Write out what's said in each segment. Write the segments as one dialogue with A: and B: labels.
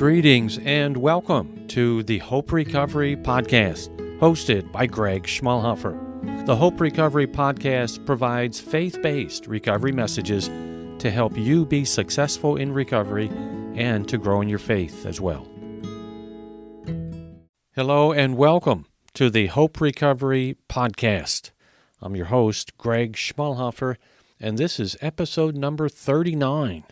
A: Greetings and welcome to the Hope Recovery Podcast, hosted by Greg Schmalhofer. The Hope Recovery Podcast provides faith-based recovery messages to help you be successful in recovery and to grow in your faith as well. Hello and welcome to the Hope Recovery Podcast. I'm your host, Greg Schmalhofer, and this is episode number 39.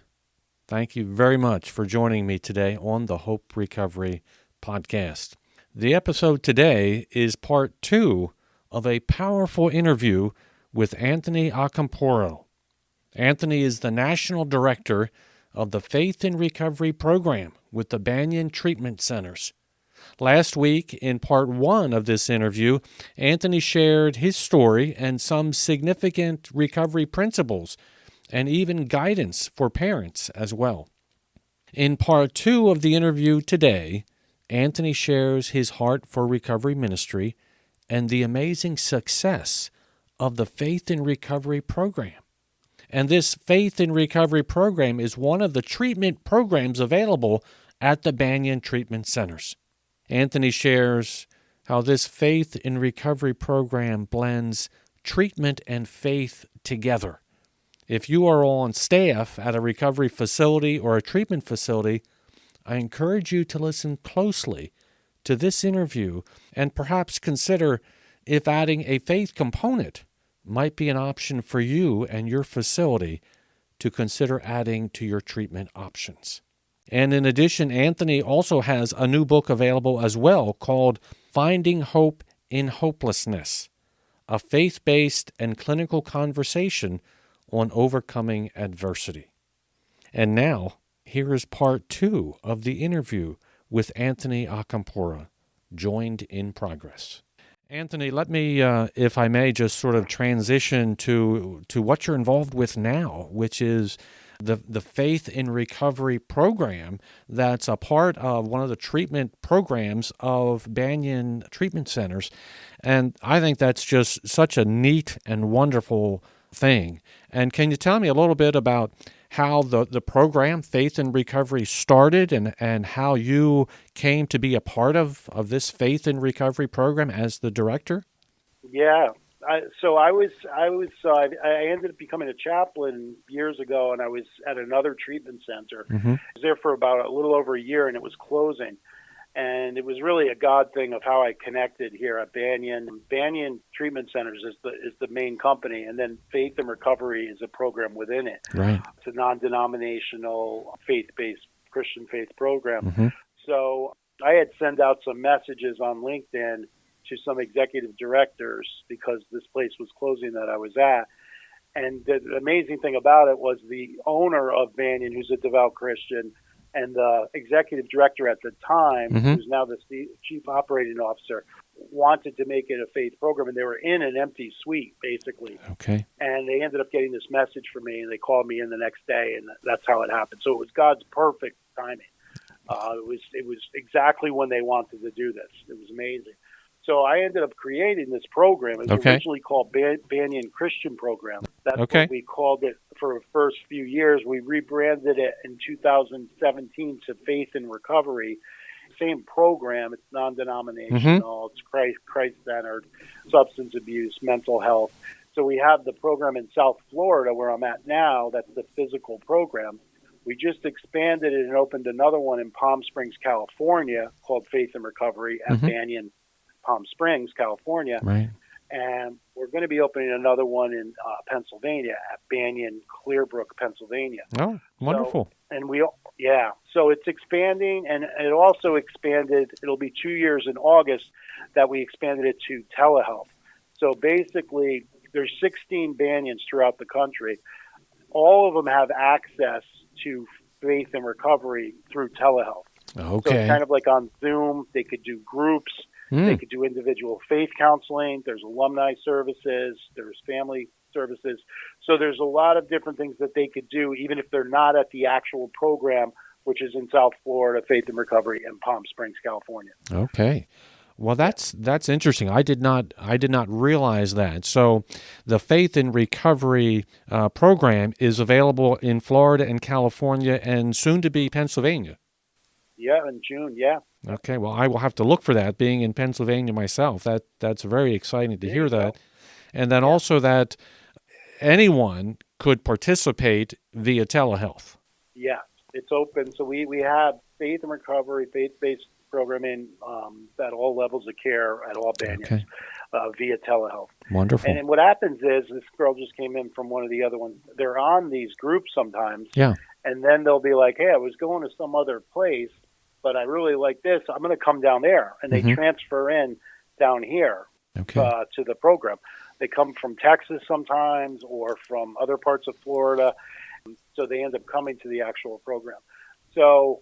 A: Thank you very much for joining me today on the Hope Recovery Podcast. The episode today is part 2 of a powerful interview with Anthony Acampora. Anthony is the National Director of the Faith in Recovery Program with the Banyan Treatment Centers. Last week, in part 1 of this interview, Anthony shared his story and some significant recovery principles and even guidance for parents as well. In part 2 of the interview today, Anthony shares his heart for recovery ministry and the amazing success of the Faith in Recovery program. And this Faith in Recovery program is one of the treatment programs available at the Banyan Treatment Centers. Anthony shares how this Faith in Recovery program blends treatment and faith together. If you are on staff at a recovery facility or a treatment facility, I encourage you to listen closely to this interview and perhaps consider if adding a faith component might be an option for you and your facility to consider adding to your treatment options. And in addition, Anthony also has a new book available as well called Finding Hope in Hopelessness, a faith-based and clinical conversation on overcoming adversity. And now, here is part 2 of the interview with Anthony Acampora, joined in progress. Anthony, let me, if I may, just sort of transition to what you're involved with now, which is the Faith in Recovery program that's a part of one of the treatment programs of Banyan Treatment Centers. And I think that's just such a neat and wonderful thing. And can you tell me a little bit about how the program, Faith in Recovery, started and how you came to be a part of this Faith in Recovery program as the director?
B: Yeah. I ended up becoming a chaplain years ago, and I was at another treatment center.
A: Mm-hmm.
B: I was there for about a little over a year, and it was closing. And it was really a God thing of how I connected here at Banyan. Banyan Treatment Centers is the main company, and then Faith in Recovery is a program within it.
A: Right.
B: It's a non-denominational, faith-based Christian faith program.
A: Mm-hmm.
B: So I had sent out some messages on LinkedIn to some executive directors because this place was closing that I was at. And the amazing thing about it was the owner of Banyan, who's a devout Christian, and the executive director at the time,
A: mm-hmm.
B: who's now the chief operating officer, wanted to make it a faith program, and they were in an empty suite, basically.
A: Okay.
B: And they ended up getting this message from me, and they called me in the next day, and that's how it happened. So it was God's perfect timing. It was exactly when they wanted to do this. It was amazing. So I ended up creating this program. It was originally called Banyan Christian Program. That's what we called it for the first few years. We rebranded it in 2017 to Faith in Recovery. Same program. It's non-denominational. Mm-hmm. It's Christ-centered, substance abuse, mental health. So we have the program in South Florida where I'm at now. That's the physical program. We just expanded it and opened another one in Palm Springs, California called Faith in Recovery at
A: mm-hmm.
B: Banyan Palm Springs, California.
A: Right.
B: And we're going to be opening another one in Pennsylvania at Banyan Clearbrook, Pennsylvania.
A: Oh, wonderful.
B: So it's expanding, and it also expanded. It'll be 2 years in August that we expanded it to telehealth. So basically, there's 16 Banyans throughout the country. All of them have access to Faith in Recovery through telehealth.
A: Okay.
B: So it's kind of like on Zoom. They could do groups. They could do individual faith counseling. There's alumni services. There's family services. So there's a lot of different things that they could do, even if they're not at the actual program, which is in South Florida, Faith in Recovery, in Palm Springs, California.
A: Okay. Well, that's interesting. I did not realize that. So the Faith in Recovery program is available in Florida and California and soon to be Pennsylvania.
B: Yeah, in June. Yeah.
A: Okay, well, I will have to look for that. Being in Pennsylvania myself, that's very exciting to
B: There
A: hear
B: you go.
A: that, and then
B: Yeah.
A: also that anyone could participate via telehealth.
B: Yes, it's open. So we have faith and recovery, faith-based programming at all levels of care at all Banyans
A: Okay,
B: via telehealth. And
A: wonderful.
B: then what happens is this girl just came in from one of the other ones. They're on these groups sometimes,
A: Yeah.
B: and then they'll be like, "Hey, I was going to some other place, but I really like this. I'm going to come down there," and they
A: Mm-hmm.
B: transfer in down here
A: Okay.
B: to the program. They come from Texas sometimes or from other parts of Florida, so they end up coming to the actual program. So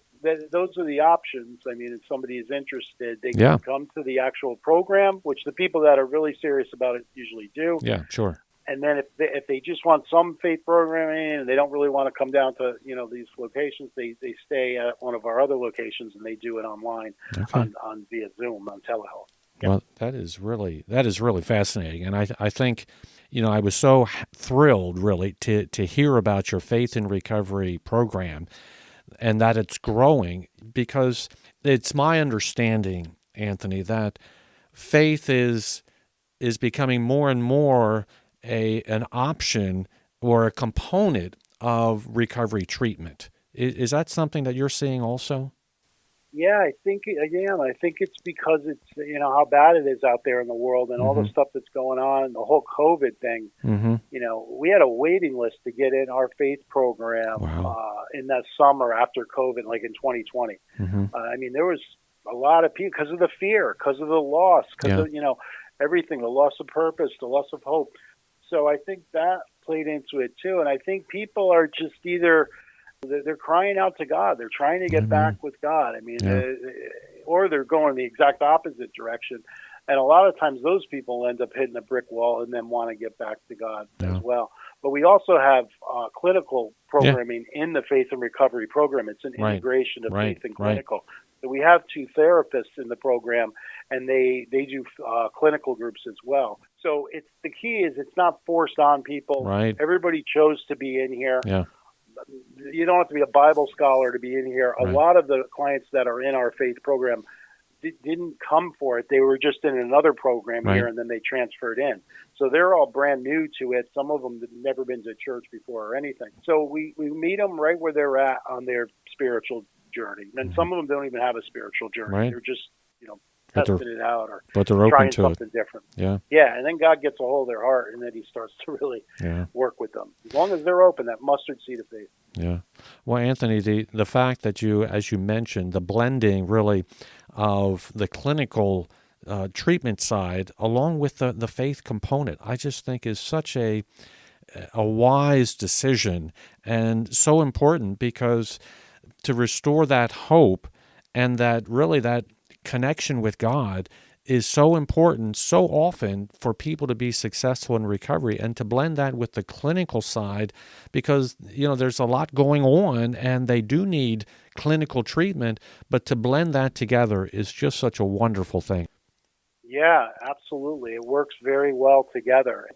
B: those are the options. I mean, if somebody is interested, they
A: Yeah.
B: can come to the actual program, which the people that are really serious about it usually do.
A: Yeah. Sure.
B: And then if they just want some faith programming and they don't really want to come down to these locations, they stay at one of our other locations and they do it online
A: Okay.
B: on via Zoom on telehealth.
A: Well, that is really fascinating, and I think, I was so thrilled really to hear about your Faith in Recovery program and that it's growing, because it's my understanding, Anthony, that faith is becoming more and more an option or a component of recovery treatment. Is that something that you're seeing also?
B: Yeah, I think it's because it's how bad it is out there in the world and all the
A: Mm-hmm.
B: stuff that's going on, the whole COVID thing.
A: Mm-hmm.
B: We had a waiting list to get in our faith program
A: Wow.
B: in that summer after COVID, like in 2020.
A: Mm-hmm.
B: I mean, there was a lot of people because of the fear, because of the loss, because of everything, the loss of purpose, the loss of hope. So I think that played into it too. And I think people are just either they're crying out to God, they're trying to get back with God. I mean, or they're going the exact opposite direction. And a lot of times those people end up hitting a brick wall and then want to get back to God as well. But we also have clinical programming in the Faith and Recovery program. It's an integration of faith and clinical. So we have 2 therapists in the program, and they do clinical groups as well. So the key is it's not forced on people.
A: Right.
B: Everybody chose to be in here.
A: Yeah.
B: You don't have to be a Bible scholar to be in here. A lot of the clients that are in our faith program didn't come for it. They were just in another program here, and then they transferred in. So they're all brand new to it. Some of them have never been to church before or anything. So we meet them right where they're at on their spiritual journey. And some of them don't even have a spiritual journey.
A: Right.
B: They're just, testing it out or
A: but they're open
B: trying
A: to
B: something different.
A: Yeah.
B: Yeah, and then God gets a hold of their heart, and then he starts to really work with them. As long as they're open, that mustard seed of faith.
A: Yeah. Well, Anthony, the fact that you, as you mentioned, the blending really of the clinical treatment side along with the faith component, I just think is such a wise decision and so important, because to restore that hope and that connection with God is so important so often for people to be successful in recovery, and to blend that with the clinical side, because there's a lot going on and they do need clinical treatment, but to blend that together is just such a wonderful thing.
B: Yeah, absolutely. It works very well together.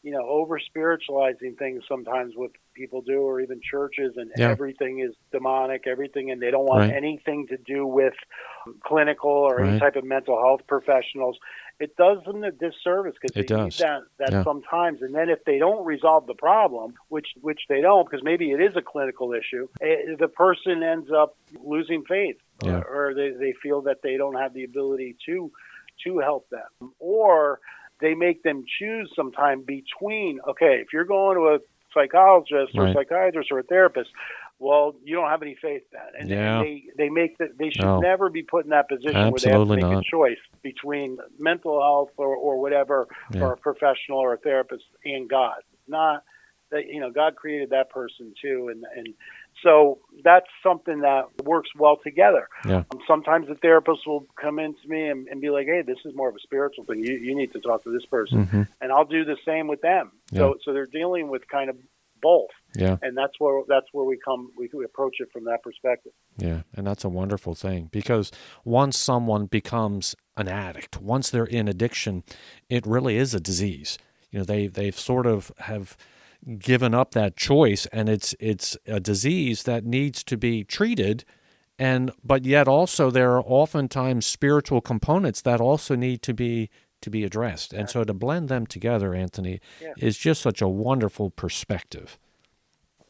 B: Over spiritualizing things sometimes what people do, or even churches, and everything is demonic, everything, and they don't want anything to do with clinical or any type of mental health professionals. It does them a disservice, because they need that sometimes. And then if they don't resolve the problem, which they don't, because maybe it is a clinical issue, the person ends up losing faith, or they feel that they don't have the ability to help them, or they make them choose sometime between, okay, if you're going to a psychologist or a psychiatrist or a therapist, well, you don't have any faith then. And they make that they should never be put in that position where they have to make a choice between mental health or whatever, or a professional or a therapist and God. Not that, God created that person too. And so that's something that works well together. Yeah. Sometimes the therapist will come in to me and be like, hey, this is more of a spiritual thing. You need to talk to this person. Mm-hmm. And I'll do the same with them. So they're dealing with kind of both. Yeah. And that's where we approach it from that perspective.
A: Yeah. And that's a wonderful thing, because once someone becomes an addict, once they're in addiction, it really is a disease. They've sort of have given up that choice, and it's a disease that needs to be treated but yet also there are oftentimes spiritual components that also need to be addressed. And so to blend them together, Anthony, is just such a wonderful perspective.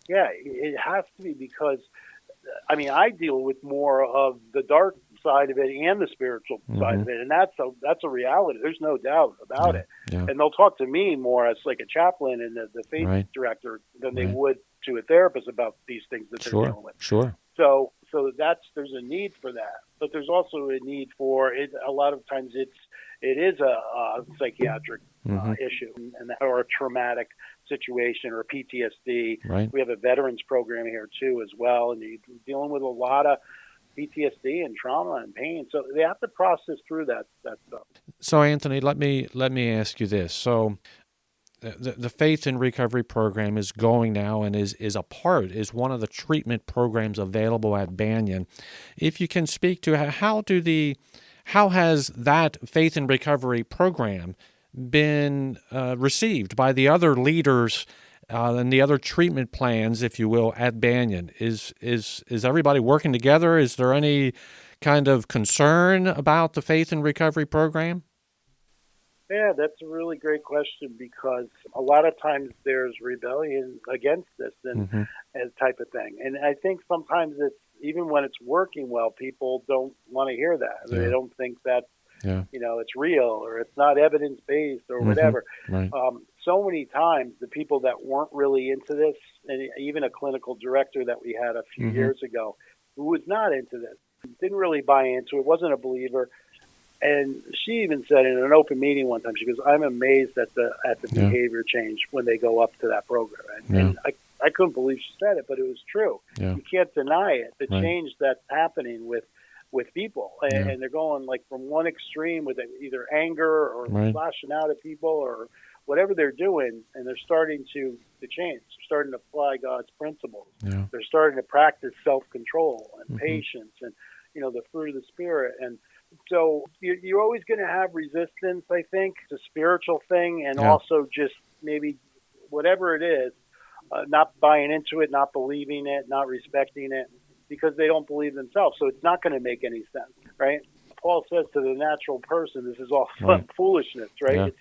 B: Yeah, it has to be because, I mean, I deal with more of the dark side of it and the spiritual side of it, and that's a reality. There's no doubt about it.
A: Yeah.
B: And they'll talk to me more as like a chaplain and the faith director than they would to a therapist about these things that they're dealing with.
A: Sure.
B: So there's a need for that, but there's also a need for it. A lot of times it is a psychiatric issue or a traumatic situation or PTSD.
A: Right.
B: We have a veterans program here too as well, and you're dealing with a lot of PTSD and trauma and pain. So they have to process through that stuff.
A: So Anthony, let me ask you this. So the Faith in Recovery program is going now and is one of the treatment programs available at Banyan. If you can speak to how has that Faith in Recovery program been received by the other leaders and the other treatment plans, if you will, at Banyan? Is everybody working together? Is there any kind of concern about the Faith in Recovery program?
B: Yeah, that's a really great question because a lot of times there's rebellion against this and type of thing. And I think sometimes it's, even when it's working well, people don't want to hear that. They don't think that, it's real or it's not evidence-based or whatever.
A: Right.
B: So many times the people that weren't really into this, and even a clinical director that we had a few years ago who was not into this, didn't really buy into it, wasn't a believer. And she even said in an open meeting one time, she goes, "I'm amazed at the behavior change when they go up to that program." And I couldn't believe she said it, but it was true. You can't deny it. The change that's happening with people, and they're going like from one extreme with either anger or lashing out at people or whatever they're doing, and they're starting to change. They're starting to apply God's principles. They're starting to practice self-control and patience and the fruit of the Spirit. And so you're always going to have resistance, I think. It's a spiritual thing, and also just maybe whatever it is, not buying into it, not believing it, not respecting it, because they don't believe themselves. So it's not going to make any sense, right? Paul says to the natural person, this is all foolishness, right?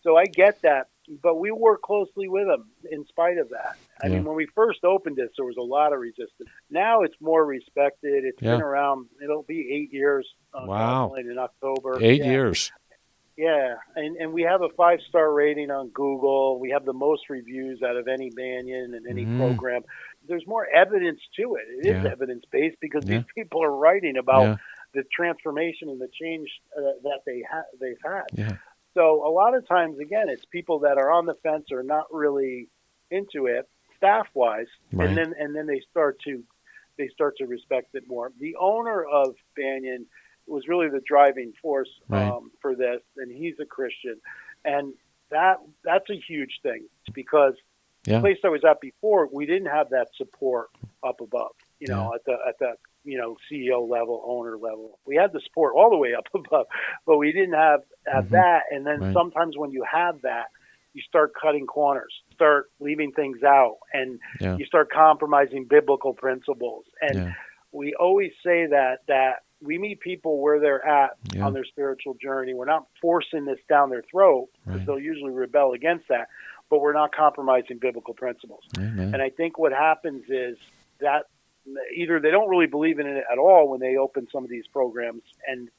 B: So I get that, but we work closely with them in spite of that. I mean, when we first opened this, there was a lot of resistance. Now it's more respected. It's been around, it'll be 8 years in October.
A: 8 years.
B: Yeah, and we have a 5-star rating on Google. We have the most reviews out of any Banyan and any program. There's more evidence to it. It is evidence-based because these people are writing about the transformation and the change that they've had.
A: Yeah.
B: So a lot of times, again, it's people that are on the fence or not really into it, staff-wise, and then they start to respect it more. The owner of Banyan was really the driving force for this, and he's a Christian, and that's a huge thing because the place I was at before, we didn't have that support up above, at the CEO level, owner level. We had the support all the way up above, but we didn't have that. And then sometimes when you have that, you start cutting corners, start leaving things out, and you start compromising biblical principles. And we always say that we meet people where they're at on their spiritual journey. We're not forcing this down their throat because they'll usually rebel against that, but we're not compromising biblical principles.
A: Amen.
B: And I think what happens is that either they don't really believe in it at all when they open some of these programs, and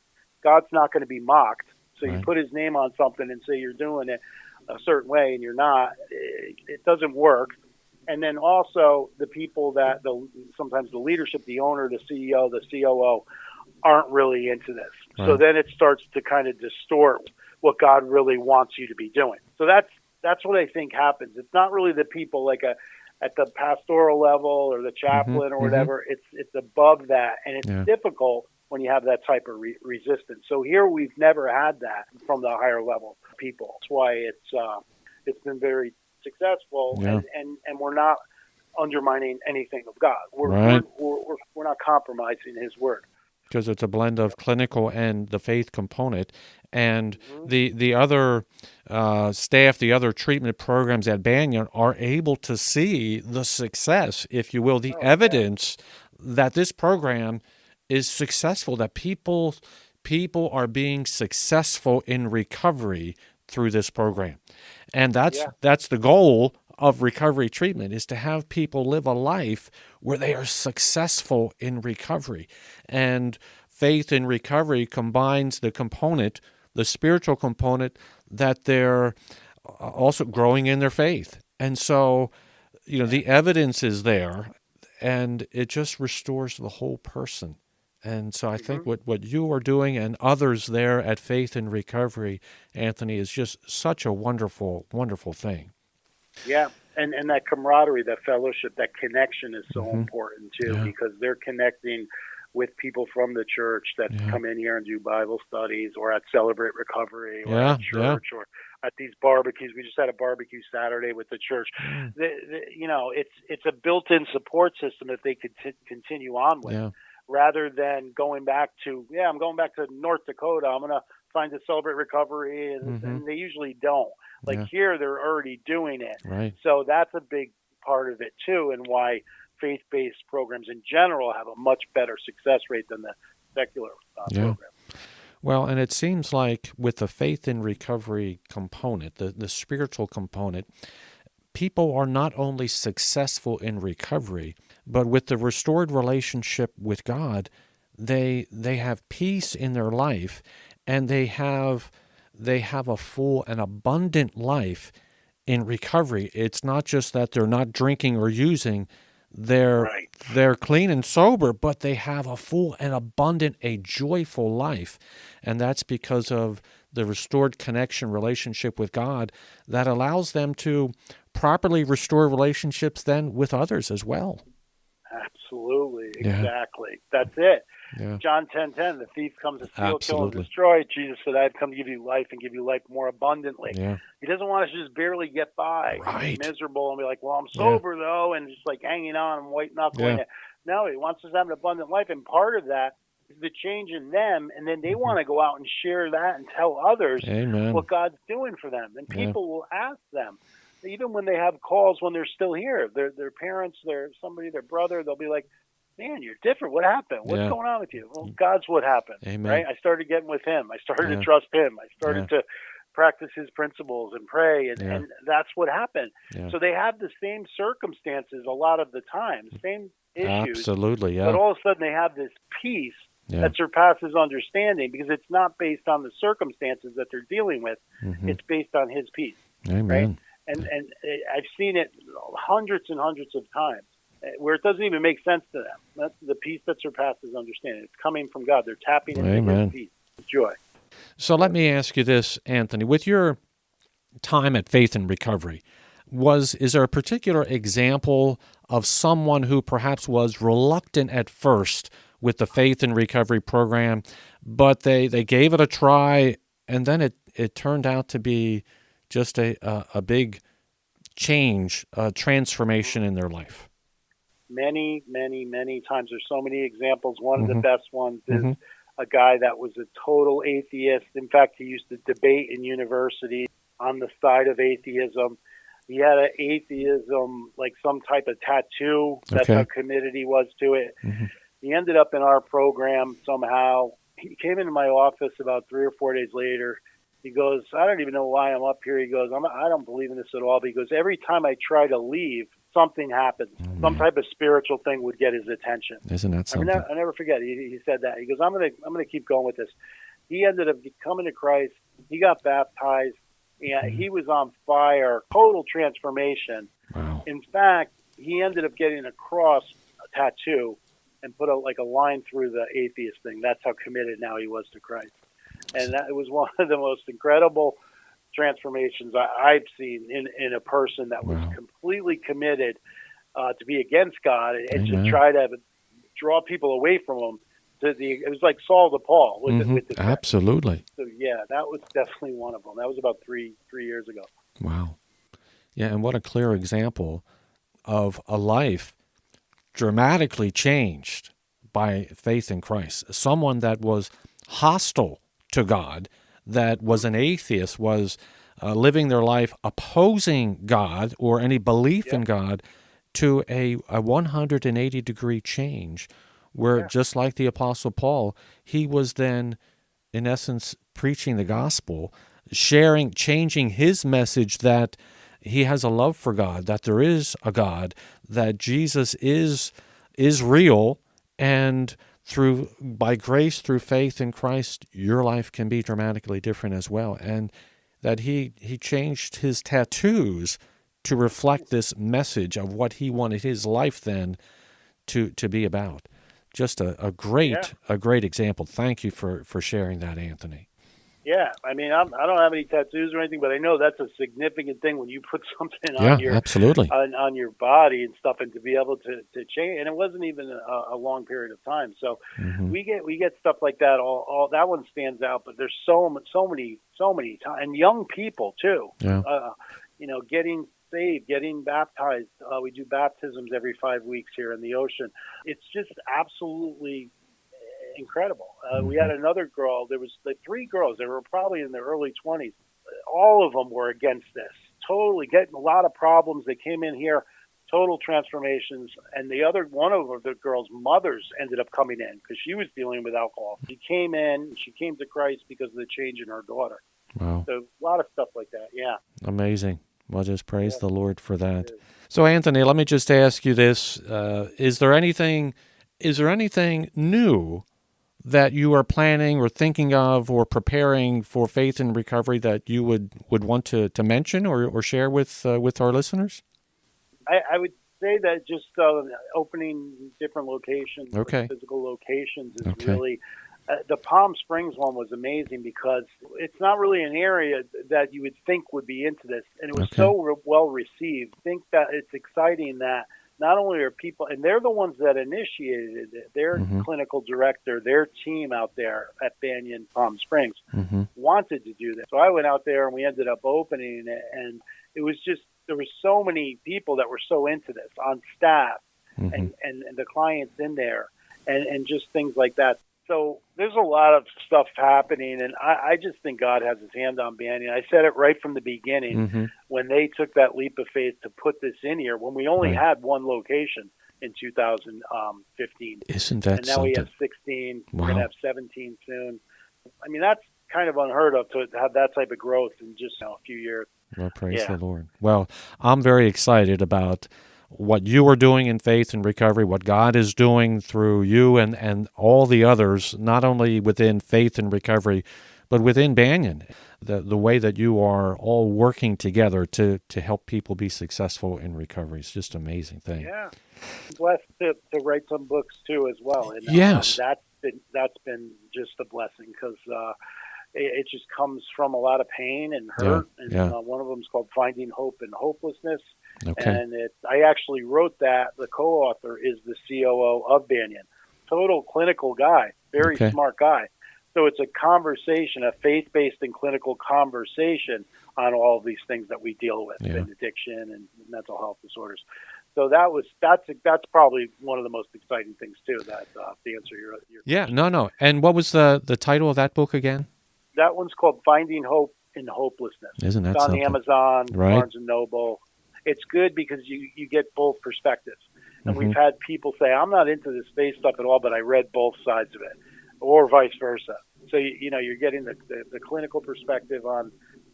B: God's not going to be mocked. So you put his name on something and say you're doing it a certain way and you're not. It doesn't work. And then also the people that sometimes the leadership, the owner, the CEO, the COO, aren't really into this. So then it starts to kind of distort what God really wants you to be doing. So that's what I think happens. It's not really the people like at the pastoral level or the chaplain or whatever. It's above that, and it's difficult when you have that type of resistance. So here we've never had that from the higher level people. That's why it's been very successful, and we're not undermining anything of God. We're not compromising his word.
A: Because it's a blend of clinical and the faith component. And the other staff, the other treatment programs at Banyan are able to see the success, if you will, the evidence that this program is successful, that people are being successful in recovery through this program. And that's the goal of recovery treatment, is to have people live a life where they are successful in recovery. And faith in recovery combines the spiritual component, that they're also growing in their faith. And so, the evidence is there, and it just restores the whole person. And so I think what you are doing and others there at Faith in Recovery, Anthony, is just such a wonderful, wonderful thing.
B: Yeah, and that camaraderie, that fellowship, that connection is so important too, because they're connecting with people from the church that come in here and do Bible studies, or at Celebrate Recovery, or at church, or at these barbecues. We just had a barbecue Saturday with the church. It's a built-in support system that they could continue on with, rather than going back to, I'm going back to North Dakota. I'm going to find a Celebrate Recovery, and they usually don't. Here, they're already doing it.
A: Right.
B: So that's a big part of it too, and why faith-based programs in general have a much better success rate than the secular program.
A: Well, and it seems like with the Faith in Recovery component, the spiritual component, people are not only successful in recovery, but with the restored relationship with God, they have peace in their life, and they have a full and abundant life in recovery. It's not just that they're not drinking or using, they're clean and sober, but they have a full and abundant, a joyful life. And that's because of the restored connection, relationship with God, that allows them to properly restore relationships then with others as well.
B: Absolutely. Exactly. That's it.
A: Yeah.
B: John 10:10, the thief comes to steal, kill, and destroy. Jesus said, I've come to give you life and give you life more abundantly.
A: Yeah.
B: He doesn't want us to just barely get by,
A: Right.
B: be miserable, and be like, well, I'm sober, though, and just hanging on and white knuckling it. No, he wants us to have an abundant life, and part of that is the change in them, and then they want to go out and share that and tell others what God's doing for them. And people will ask them, even when they have calls when they're still here, their parents, their brother, they'll be like, man, you're different. What happened? What's going on with you? Well, God's what happened.
A: Amen.
B: Right? I started getting with him. I started to trust him. I started to practice his principles and pray, and that's what happened. Yeah. So they have the same circumstances a lot of the time, same issues.
A: Absolutely,
B: But all of a sudden they have this peace that surpasses understanding, because it's not based on the circumstances that they're dealing with. It's based on his peace.
A: Amen.
B: Right? And I've seen it hundreds and hundreds of times, where it doesn't even make sense to them. That's the peace that surpasses understanding. It's coming from God. They're tapping into his peace, his joy.
A: So let me ask you this, Anthony. With your time at Faith in Recovery, is there a particular example of someone who perhaps was reluctant at first with the Faith in Recovery program, but they gave it a try, and then it turned out to be just a big change, a transformation in their life?
B: Many, many, many times. There's so many examples. One of the best ones is a guy that was a total atheist. In fact, he used to debate in university on the side of atheism. He had an atheism, like some type of tattoo. That's how committed he was to it. He ended up in our program somehow. He came into my office about 3 or 4 days later. He goes, I don't even know why I'm up here. He goes, I don't believe in this at all. But he goes, every time I try to leave, something happens. Some type of spiritual thing would get his attention.
A: Isn't that something?
B: I never forget. He said that. He goes, I'm gonna keep going with this. He ended up coming to Christ. He got baptized. And he was on fire. Total transformation.
A: Wow.
B: In fact, he ended up getting a cross, a tattoo, and put a line through the atheist thing. That's how committed now he was to Christ. And that was one of the most incredible transformations I've seen in a person that was completely committed to be against God and to try to draw people away from him. It was like Saul to Paul with the
A: Absolutely.
B: So that was definitely one of them. That was about three years ago.
A: Wow. Yeah, and what a clear example of a life dramatically changed by faith in Christ. Someone that was hostile to God, that was an atheist, was living their life opposing God or any belief in God, to a 180-degree change where, just like the Apostle Paul, he was then, in essence, preaching the gospel, changing his message that he has a love for God, that there is a God, that Jesus is real, and by grace, through faith in Christ, your life can be dramatically different as well. And that he changed his tattoos to reflect this message of what he wanted his life then to be about. Just a great example. Thank you for sharing that, Anthony.
B: Yeah, I mean, I don't have any tattoos or anything, but I know that's a significant thing when you put something
A: absolutely.
B: on your body and stuff, and to be able to change. And it wasn't even a long period of time. So we get stuff like that. All that one stands out. But there's so many times, and young people too.
A: Yeah.
B: Getting saved, getting baptized. We do baptisms every 5 weeks here in the ocean. It's just absolutely incredible. We had another girl. There was like 3 girls. They were probably in their early 20s. All of them were against this. Totally getting a lot of problems. They came in here, total transformations. And one of the girls' mothers ended up coming in because she was dealing with alcohol. She came to Christ because of the change in her daughter.
A: Wow.
B: So a lot of stuff like that. Yeah.
A: Amazing. Well, just praise the Lord for that. So, Anthony, let me just ask you this: is there anything new that you are planning or thinking of or preparing for Faith in Recovery that you would want to mention or share with our listeners?
B: I would say that just opening different locations, physical locations, is really. The Palm Springs one was amazing because it's not really an area that you would think would be into this, and it was so well received. I think that it's exciting that not only are people, and they're the ones that initiated it, their clinical director, their team out there at Banyan Palm Springs wanted to do this. So I went out there and we ended up opening it, and it was just, there were so many people that were so into this on staff and the clients in there and just things like that. So there's a lot of stuff happening, and I just think God has his hand on Banyan. I said it right from the beginning when they took that leap of faith to put this in here, when we only had one location in 2015.
A: Isn't that
B: And now
A: something?
B: we have 16.
A: Wow.
B: We're going to have 17 soon. I mean, that's kind of unheard of to have that type of growth in just a few years.
A: Well, praise the Lord. Well, I'm very excited about what you are doing in Faith and Recovery, what God is doing through you and all the others, not only within Faith and Recovery, but within Banyan, the way that you are all working together to help people be successful in recovery. It's just an amazing thing.
B: Yeah. I'm blessed to write some books, too, as well. And
A: yes.
B: That's been just a blessing because it just comes from a lot of pain and hurt. One of them is called Finding Hope in Hopelessness.
A: Okay.
B: And I actually wrote that. The co-author is the COO of Banyan. Total clinical guy, very smart guy. So it's a conversation, a faith-based and clinical conversation on all of these things that we deal with, and addiction and mental health disorders. So that's probably one of the most exciting things too. That to answer your question.
A: No. And what was the title of that book again?
B: That one's called Finding Hope in Hopelessness.
A: Isn't that
B: it's on
A: something?
B: Amazon, Barnes and Noble. It's good because you get both perspectives. And we've had people say, I'm not into this faith stuff at all, but I read both sides of it, or vice versa. So, you're getting the clinical perspective on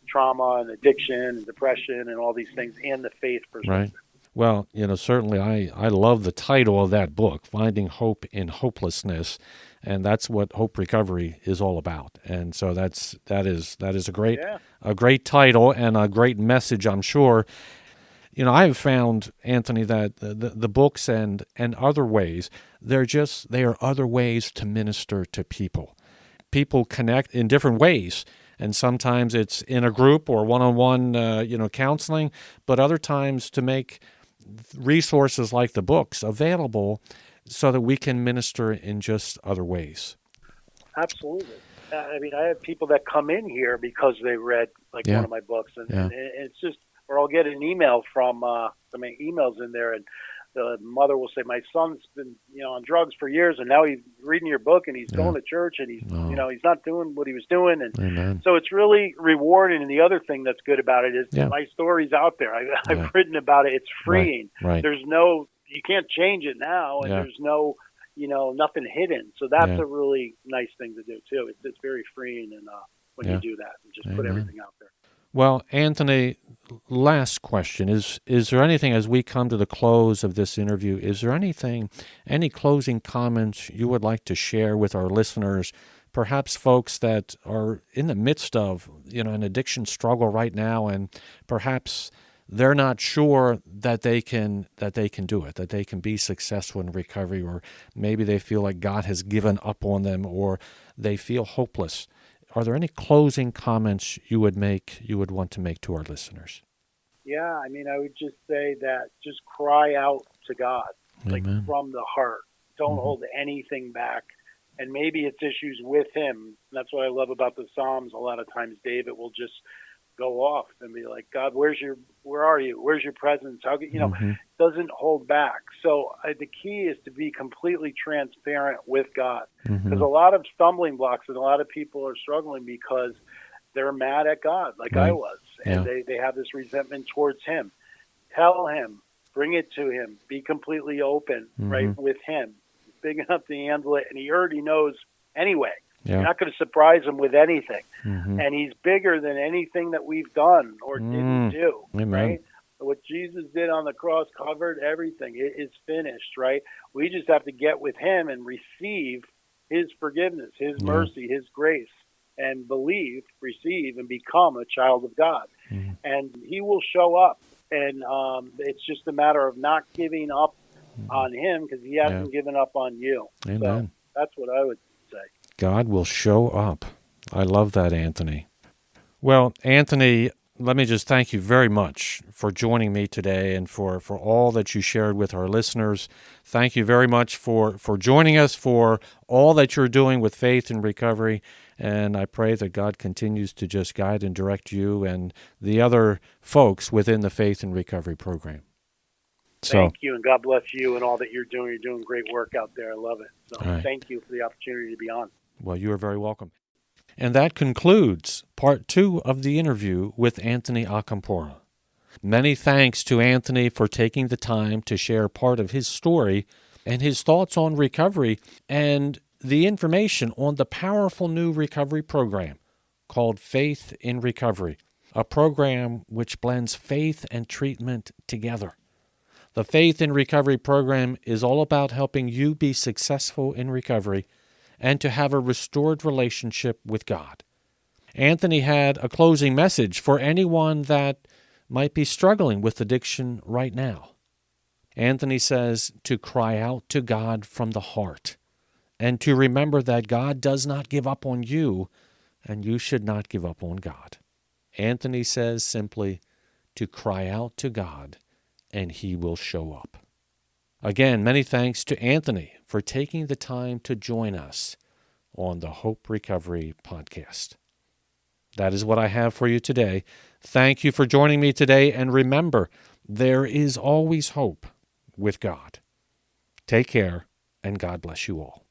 B: trauma and addiction and depression and all these things, and the faith perspective.
A: Right. Well, certainly I love the title of that book, Finding Hope in Hopelessness, and that's what Hope Recovery is all about. And so that is a great title and a great message, I'm sure. I have found, Anthony, that the books and other ways, they are other ways to minister to people. People connect in different ways, and sometimes it's in a group or one-on-one, counseling, but other times to make resources like the books available so that we can minister in just other ways.
B: Absolutely. I mean, I have people that come in here because they read one of my books, and it's just, or I'll get an email from some emails in there, and the mother will say, my son's been, on drugs for years, and now he's reading your book, and he's going to church, and he's, he's not doing what he was doing. And
A: Amen.
B: so it's really rewarding. And the other thing that's good about it is my story's out there. I've written about it. It's freeing.
A: Right.
B: There's you can't change it now, and there's no, nothing hidden. So that's a really nice thing to do too. It's very freeing, and when you do that and just put everything out there.
A: Well, Anthony, last question. Is there anything, as we come to the close of this interview, is there any closing comments you would like to share with our listeners, perhaps folks that are in the midst of, an addiction struggle right now, and perhaps they're not sure that they can do it, that they can be successful in recovery, or maybe they feel like God has given up on them, or they feel hopeless? Are there any closing comments you would want to make to our listeners?
B: Yeah, I would just say that just cry out to God,
A: Amen.
B: From the heart. Don't hold anything back. And maybe it's issues with Him. That's what I love about the Psalms. A lot of times David will just go off and be like, God, where are you? Where's your presence? How doesn't hold back. So the key is to be completely transparent with God, because a lot of stumbling blocks, and a lot of people are struggling because they're mad at God, like I was, and they have this resentment towards Him. Tell Him, bring it to Him, be completely open, right, with Him. He's big enough to handle it, and He already knows anyway. You're not going to surprise Him with anything. And He's bigger than anything that we've done or didn't do.
A: Amen.
B: Right? What Jesus did on the cross covered everything. It is finished, right? We just have to get with Him and receive His forgiveness, His mercy, His grace, and believe, receive, and become a child of God. And He will show up. And it's just a matter of not giving up on Him, because He hasn't given up on you.
A: Amen.
B: So that's what I would say.
A: God will show up. I love that, Anthony. Well, Anthony, let me just thank you very much for joining me today and for all that you shared with our listeners. Thank you very much for joining us, for all that you're doing with Faith in Recovery. And I pray that God continues to just guide and direct you and the other folks within the Faith in Recovery program.
B: Thank you, and God bless you and all that you're doing. You're doing great work out there. I love it. So Thank you for the opportunity to be on.
A: Well, you are very welcome. And that concludes part 2 of the interview with Anthony Acampora. Many thanks to Anthony for taking the time to share part of his story and his thoughts on recovery and the information on the powerful new recovery program called Faith in Recovery, a program which blends faith and treatment together. The Faith in Recovery program is all about helping you be successful in recovery and to have a restored relationship with God. Anthony had a closing message for anyone that might be struggling with addiction right now. Anthony says to cry out to God from the heart and to remember that God does not give up on you, and you should not give up on God. Anthony says simply to cry out to God, and He will show up. Again, many thanks to Anthony for taking the time to join us on the Hope Recovery podcast. That is what I have for you today. Thank you for joining me today, and remember, there is always hope with God. Take care, and God bless you all.